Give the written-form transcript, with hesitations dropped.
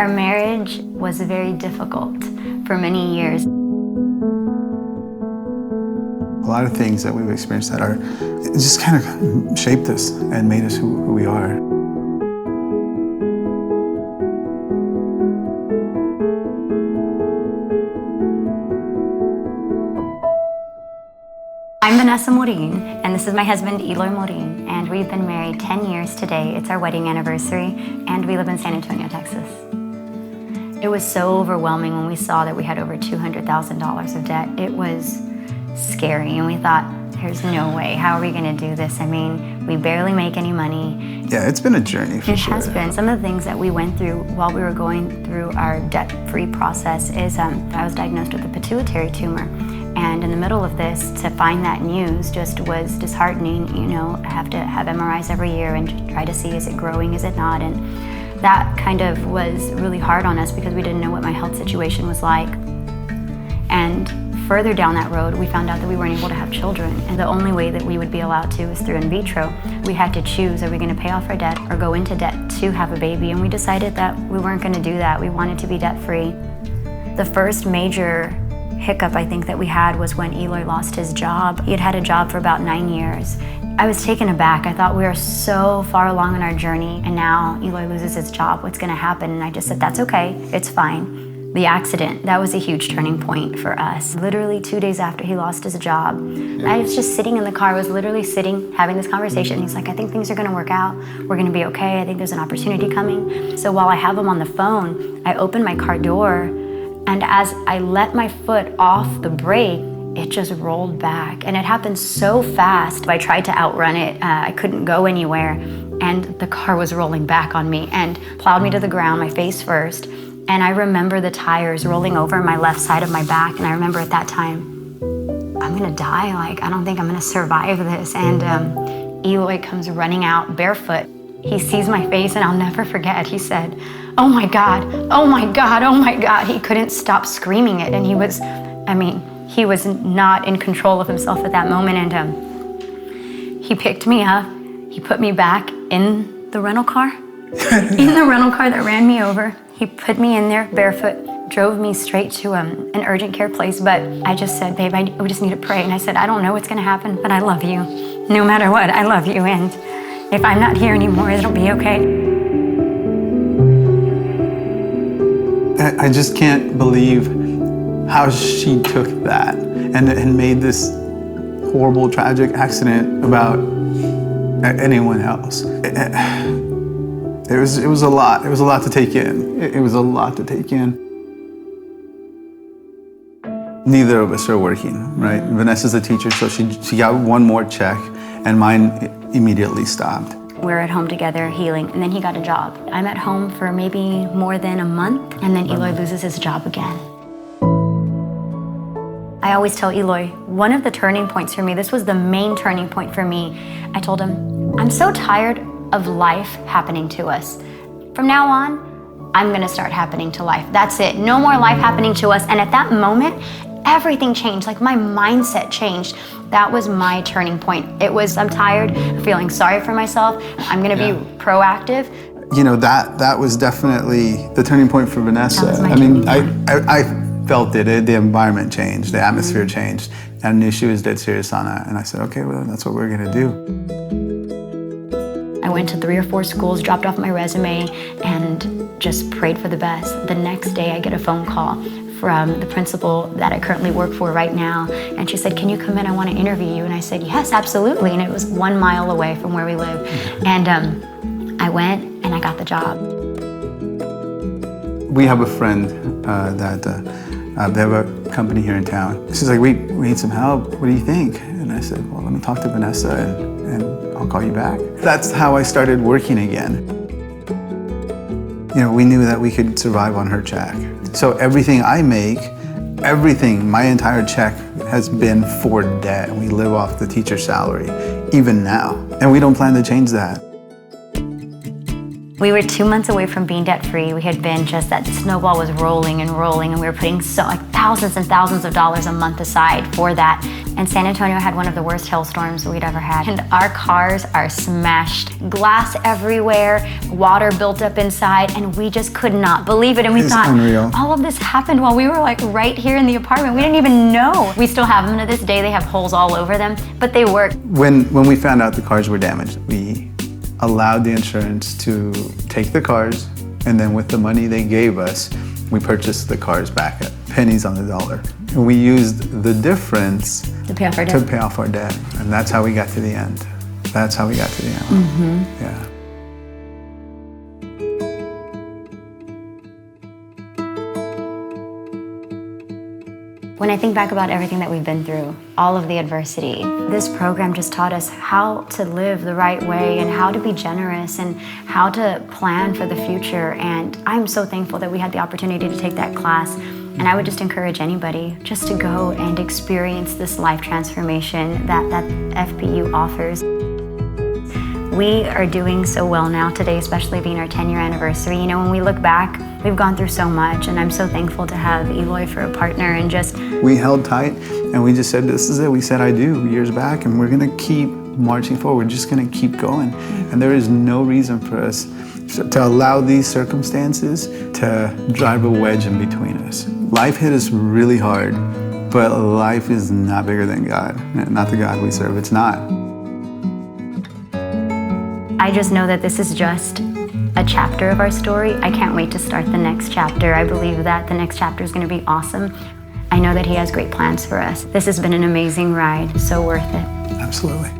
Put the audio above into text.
Our marriage was very difficult for many years. A lot of things that we've experienced that it just kind of shaped us and made us who we are. I'm Vanessa Morin, and this is my husband, Eloy Morin, and we've been married 10 years today. It's our wedding anniversary, and we live in San Antonio, Texas. It was so overwhelming when we saw that we had over $200,000 of debt. It was scary, and we thought, there's no way. How are we going to do this? I mean, we barely make any money. Yeah, it's been a journey for sure. It has been. Some of the things that we went through while we were going through our debt-free process is I was diagnosed with a pituitary tumor. And in the middle of this, to find that news just was disheartening. You know, I have to have MRIs every year and try to see, is it growing, is it not? And that kind of was really hard on us because we didn't know what my health situation was like. And further down that road, we found out that we weren't able to have children. And the only way that we would be allowed to is through in vitro. We had to choose, are we going to pay off our debt or go into debt to have a baby? And we decided that we weren't going to do that. We wanted to be debt-free. The first major hiccup I think that we had was when Eloy lost his job. He had had a job for about 9 years. I was taken aback. I thought we were so far along in our journey, and now Eloy loses his job. What's going to happen? And I just said, that's okay. It's fine. The accident, that was a huge turning point for us. Literally 2 days after he lost his job, I was just sitting in the car. I was literally sitting, having this conversation. He's like, I think things are going to work out. We're going to be okay. I think there's an opportunity coming. So while I have him on the phone, I open my car door, and as I let my foot off the brake, it just rolled back. And it happened so fast. I tried to outrun it. I couldn't go anywhere. And the car was rolling back on me and plowed me to the ground, my face first. And I remember the tires rolling over my left side of my back. And I remember at that time, I'm gonna die. Like, I don't think I'm gonna survive this. And Eloy comes running out barefoot. He sees my face, and I'll never forget. He said, oh my God, oh my God, oh my God. He couldn't stop screaming it. And he was not in control of himself at that moment. And he picked me up. He put me back in the rental car, in the rental car that ran me over. He put me in there barefoot, drove me straight to an urgent care place. But I just said, babe, we just need to pray. And I said, I don't know what's gonna happen, but I love you. No matter what, I love you. And if I'm not here anymore, it'll be okay. I just can't believe how she took that and made this horrible, tragic accident about anyone else. It was a lot. It was a lot to take in. It was a lot to take in. Neither of us are working, right? Vanessa's a teacher, so she got one more check, and mine immediately stopped. We're at home together healing, and then he got a job. I'm at home for maybe more than a month, and then Eloy loses his job again. I always tell Eloy, one of the turning points for me, this was the main turning point for me. I told him, I'm so tired of life happening to us. From now on, I'm gonna start happening to life. That's it, no more life happening to us. And at that moment, everything changed, like my mindset changed. That was my turning point. It was, I'm tired of feeling sorry for myself. I'm gonna be proactive. You know, that was definitely the turning point for Vanessa. I mean, I felt it, the environment changed, the atmosphere changed. I knew she was dead serious on that. And I said, okay, well, that's what we're gonna do. I went to 3 or 4 schools, dropped off my resume, and just prayed for the best. The next day, I get a phone call from the principal that I currently work for right now. And she said, can you come in? I want to interview you. And I said, yes, absolutely. And it was 1 mile away from where we live. And I went and I got the job. We have a friend that they have a company here in town. She's like, we need some help. What do you think? And I said, well, let me talk to Vanessa and I'll call you back. That's how I started working again. You know, we knew that we could survive on her check. So everything I make, my entire check has been for debt. We live off the teacher's salary, even now. And we don't plan to change that. We were 2 months away from being debt-free. We had been just that snowball was rolling and rolling, and we were putting thousands and thousands of dollars a month aside for that. And San Antonio had one of the worst hailstorms we'd ever had. And our cars are smashed, glass everywhere, water built up inside, and we just could not believe it. And we thought, unreal. All of this happened while we were right here in the apartment. We didn't even know. We still have them to this day. They have holes all over them, but they work. When we found out the cars were damaged, we allowed the insurance to take the cars, and then with the money they gave us, we purchased the cars back at pennies on the dollar. And we used the difference To pay off our debt. to pay off our debt. And that's how we got to the end. That's how we got to the end. Mm-hmm. Yeah. When I think back about everything that we've been through, all of the adversity, this program just taught us how to live the right way and how to be generous and how to plan for the future. And I'm so thankful that we had the opportunity to take that class. And I would just encourage anybody just to go and experience this life transformation that FPU offers. We are doing so well now today, especially being our 10-year anniversary. You know, when we look back, we've gone through so much, and I'm so thankful to have Eloy for a partner and just... We held tight, and we just said, this is it. We said, I do, years back, and we're gonna keep marching forward. We're just gonna keep going. And there is no reason for us to allow these circumstances to drive a wedge in between us. Life hit us really hard, but life is not bigger than God, not the God we serve. It's not. I just know that this is just a chapter of our story. I can't wait to start the next chapter. I believe that the next chapter is going to be awesome. I know that He has great plans for us. This has been an amazing ride, so worth it. Absolutely.